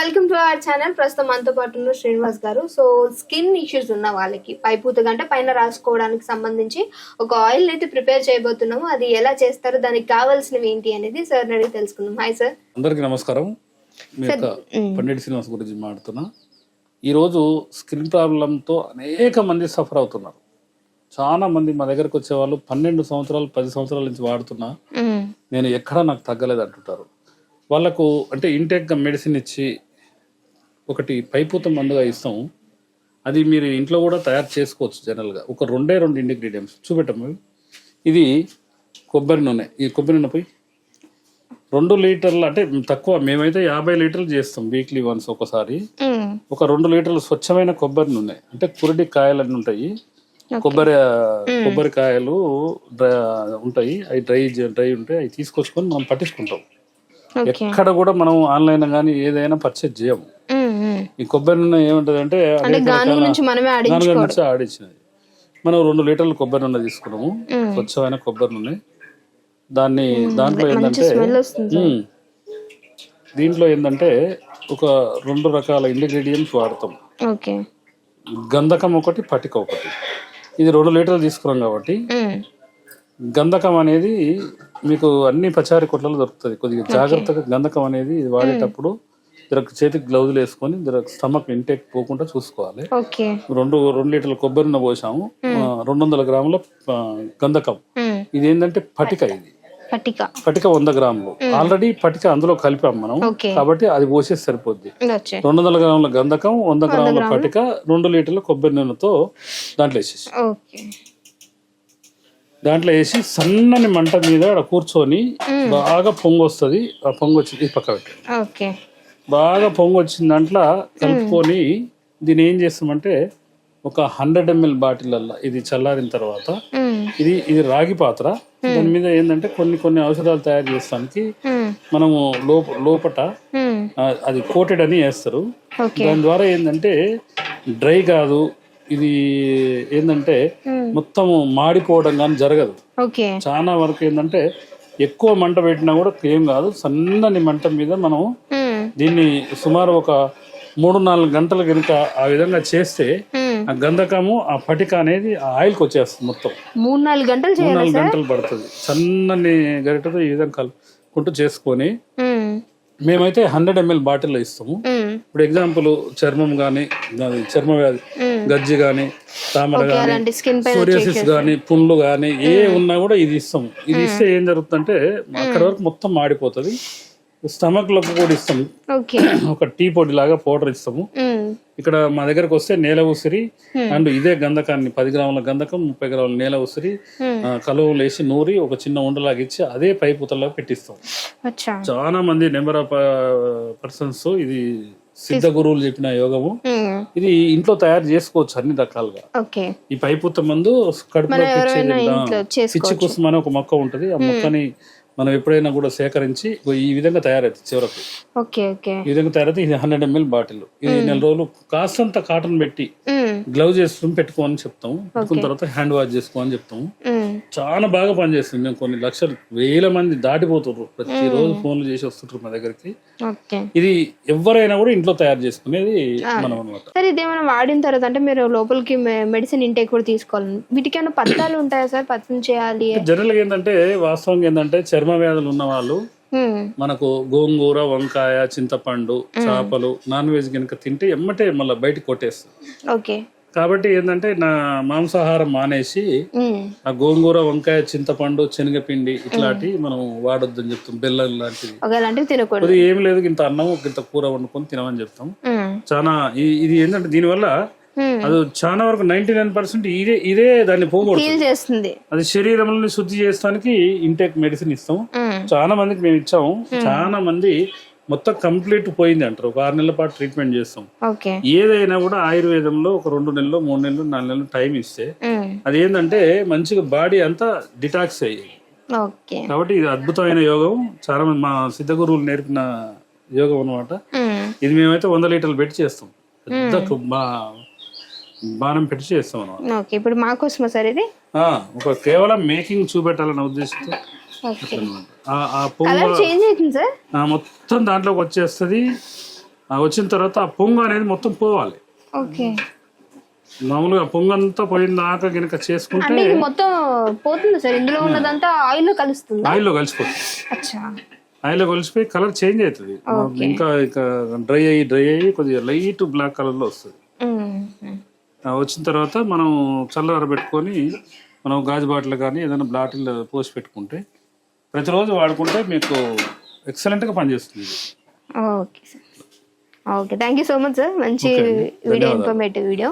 Welcome to our channel. ప్రస్తుతం మనతో పాటు ఉన్న శ్రీనివాస్ గారు. సో స్కిన్ ఇష్యూస్ ఉన్న వాళ్ళకి పైపూత గంట పైన రాసుకోవడానికి సంబంధించి ఒక ఆయిల్ అయితే ప్రిపేర్ చేయబోతున్నాము. అది ఎలా చేస్తారో, దానికి కావాల్సినవి ఏంటి అనేది సార్ అడిగి తెలుసుకుందాం. Hi sir. అందరికీ నమస్కారం. మీ యొక్క పండిట్ శ్రీనివాస్ గురించి మాట్లాడుతున్నా. ఈరోజు స్కిన్ ప్రాబ్లంతో అనేక మంది సఫర్ అవుతున్నారు. చాలా మంది మా దగ్గరకు వచ్చే వాళ్ళు 12 సంవత్సరాలు 10 సంవత్సరాల నుంచి వాడుతున్నా నేను ఎక్కడా నాకు తగ్గలేదు అంటుంటారు. వాళ్ళకు అంటే ఇంటేక్గా మెడిసిన్ ఇచ్చి ఒకటి పైపూత మందుగా ఇస్తాము. అది మీరు ఇంట్లో కూడా తయారు చేసుకోవచ్చు. జనరల్గా ఒక రెండే 2 ఇంగ్రీడియంట్స్ చూపెట్టము. ఇది కొబ్బరి నూనె. ఈ కొబ్బరి నూనె పోయి 2 లీటర్లు, అంటే తక్కువ, మేమైతే 50 లీటర్లు చేస్తాం వీక్లీ వన్స్. ఒక 2 లీటర్లు స్వచ్ఛమైన కొబ్బరి నూనె, అంటే కురడి కాయలు అన్నీ ఉంటాయి, కొబ్బరికాయలు ఉంటాయి, అవి డ్రై ఉంటాయి, అవి తీసుకొచ్చుకొని మనం పట్టించుకుంటాం. ఎక్కడ కూడా మనం ఆన్లైన్ గానీ ఏదైనా పర్చేజ్ చేయము. ఈ కొబ్బరి నూనె ఏముంటది అంటే ఆడించినది. మనం 2 లీటర్లు కొబ్బరి నూనె తీసుకున్నాము, స్వచ్ఛమైన కొబ్బరి నూనె. దాంట్లో ఏంటంటే ఒక 2 రకాల ఇంగ్రీడియంట్స్ వాడతాం. గంధకం ఒకటి, పటిక ఒకటి. ఇది 2 లీటర్లు తీసుకున్నాం కాబట్టి గంధకం అనేది మీకు అన్ని పచారీ కొట్లలో దొరుకుతుంది. కొద్దిగా జాగ్రత్తగా గంధకం అనేది వాడేటప్పుడు చేతికి గ్లౌజులు వేసుకొని స్టమక్ ఇంటేక్ పోకుండా చూసుకోవాలి. 2 లీటర్ల కొబ్బరి నూనె పోసాము, 200 గ్రాముల గంధకం. ఇది ఏంటంటే పటిక. ఇది పటిక 100 గ్రాములు. ఆల్రెడీ పటిక అందులో కలిపాం మనం, కాబట్టి అది పోసేసి సరిపోద్ది. 200 గ్రాముల గంధకం, 100 గ్రాముల పటిక, 2 లీటర్ల కొబ్బరి నూనెతో దాంట్లో వేసి సన్నని మంట మీద కూర్చొని బాగా పొంగు వస్తుంది. ఆ పొంగు వచ్చి పక్క పెట్టి బాగా పొంగు వచ్చిన దాంట్లో కలుపుకొని దీన్ని ఏం చేస్తామంటే ఒక 100 ml బాటిళ్ళల్లో ఇది చల్లారిన తర్వాత ఇది రాగి పాత్ర. దాని మీద ఏంటంటే కొన్ని ఔషధాలు తయారు చేస్తానికి మనము లోపట అది కోటెడ్ అని వేస్తారు. దాని ద్వారా ఏంటంటే డ్రై కాదు, ఇది ఏంటంటే మొత్తం మాడిపోవడం కానీ జరగదు. చాలా వరకు ఏంటంటే ఎక్కువ మంట పెట్టినా కూడా ఏం కాదు. సన్నని మంట మీద మనం దీన్ని సుమారు ఒక 3-4 గంటలు కనుక ఆ విధంగా చేస్తే ఆ గంధకము, ఆ పటిక అనేది ఆ ఆయిల్కి వచ్చేస్తుంది. మొత్తం 3-4 గంటలు పడుతుంది. సన్నని గరిటతో ఈ విధంగా కలుపుకుంటూ చేసుకొని మేమైతే 100 ml బాటిల్లో ఇస్తాము. ఇప్పుడు ఎగ్జాంపుల్ చర్మం కానీ, చర్మ వ్యాధి, గజ్జి కానీ, తామర కానీ, సోరియాసిస్ కానీ, పుండ్లు కానీ ఏ ఉన్నా కూడా ఇది ఇస్తాము. ఇది ఇస్తే ఏం జరుగుతుందంటే అక్కడ వరకు మొత్తం మాడిపోతుంది. స్టమక్ లో కూడా ఇస్తాము. ఒక టీ పొడి లాగా పౌడర్ ఇస్తాము. ఇక్కడ మా దగ్గరకు వస్తే నేల ఉసిరి అండ్ ఇదే గంధకాన్ని 10 గ్రాముల గంధకం, 30 గ్రాముల నేల ఉసిరి కలువలు వేసి నూరి ఒక చిన్న ఉండలాగా ఇచ్చి అదే పైపుతల్లో పెట్టిస్తాం. చాలా మంది నెంబర్ ఆఫ్ పర్సన్స్ ఇది సిద్ధ గురువులు చెప్పిన యోగము. ఇది ఇంట్లో తయారు చేసుకోవచ్చు అన్ని రకాలుగా. ఈ పైపుత మందు కడుపులో పిచ్చి కుసుమ అని ఒక మొక్క ఉంటది. ఆ మొక్కని మనం ఎప్పుడైనా కూడా సేకరించి ఈ విధంగా తయారవుతుంది. చివరకు ఈ విధంగా తయారైతే ఇది 100 ml బాటిల్. ఇది 4 రోజులు కాస్తంత కాటన్ పెట్టి గ్లౌజ్ చేసుకుని పెట్టుకోమని చెప్తాము. పెట్టుకున్న తర్వాత హ్యాండ్ వాష్ చేసుకోమని చెప్తాము. చాలా బాగా పనిచేస్తుంది. మేము కొన్ని లక్షలు 1000 మంది దాటిపోతున్నారు. ప్రతిరోజు ఫోన్లు చేసి వస్తుంటారు మా దగ్గరికి. ఇది ఎవరైనా కూడా ఇంట్లో తయారు చేసుకునేది మనం అనమాట. సార్, ఇది ఏమైనా వాడిన తర్వాత అంటే మీరు లోపలికి మెడిసిన్ ఇంటేక్ కూడా తీసుకోవాలి. వీటికి ఏమైనా పత్రాలు ఉంటాయా సార్? పత్రం చేయాలి. జనరల్ గా ఏంటంటే వాస్తవంగా ఏంటంటే చర్మ వ్యాధులు ఉన్న వాళ్ళు మనకు గోంగూర, వంకాయ, చింతపండు, చేపలు, నాన్ వెజ్ కనుక తింటే ఎమ్మటే మళ్ళీ బయటకు కొట్టేస్తుంది. కాబట్టి ఏంటంటే నా మాంసాహారం మానేసి ఆ గోంగూర, వంకాయ, చింతపండు, శనగపిండి ఇట్లాంటి మనం వాడొద్దు అని చెప్తాం. బెల్లం లాంటివి ఏం లేదు, ఇంత అన్నం ఇంత కూర వండుకొని తినమని చెప్తాం. చాలా ఇది ఏంటంటే దీనివల్ల అది చాలా వరకు 99% ఇదే దాన్ని పోగొడుతుంది. అది శరీరంలో శుద్ధి చేయడానికి ఇంటేక్ మెడిసిన్ ఇస్తాం. చాలా మందికి మేము ఇచ్చాము. చాలా మంది మొత్తం కంప్లీట్ పోయింది అంటారు. ఒక 6 నెలల పాటు ట్రీట్మెంట్ చేస్తాం. ఏదైనా కూడా ఆయుర్వేదంలో ఒక 2 నెలలు, 3 నెలలు, 4 నెలలు టైం ఇస్తే అది ఏంటంటే మంచిగా బాడీ అంతా డిటాక్స్ అయ్యేది. కాబట్టి ఇది అద్భుతమైన యోగం. చాలా మంది మా సిద్ధ గురువులు నేర్పిన యోగం అనమాట. ఇది మేమైతే 100 లీటర్లు పెట్టి చేస్తాం. పెద్ద బాణం పెట్టి చేస్తాం అనమాట. ఇప్పుడు మా కోసమా సార్ ఇది? ఒక కేవలం మేకింగ్ చూపెట్టాలన్న ఉద్దేశంతో మొత్తం దాంట్లోకి వచ్చేస్తుంది. వచ్చిన తర్వాత ఆ పొంగు అనేది మొత్తం పోవాలి. ఓకే. మామూలుగా పొంగంతా పోయిన దాకా గనక చేసుకుంటే అంటే ఇది మొత్తం పోతుంది సార్, ఇందులో ఉన్నదంతా ఆయిల్ లో కలుస్తుంది. ఆయిల్లో కలిసిపోతుంది. అచ్చా. ఆయిల్లో కలిసిపోయి కలర్ చేంజ్ అవుతుంది. ఇంకా డ్రై అయ్యి కొద్దిగా లైట్ బ్లాక్ కలర్ లో వస్తుంది. వచ్చిన తర్వాత మనం చల్లరబెట్టుకొని మనం గాజు బాటిల్ కానీ ఏదైనా బాటిల్ పోసి పెట్టుకుంటే ప్రతిరోజు వాడుకుంటే మీకు ఎక్సలెంట్ గా పనిచేస్తుంది. Okay sir. Okay, thank you so much sir. మంచి వీడియో, ఇన్ఫర్మేటివ్ వీడియో.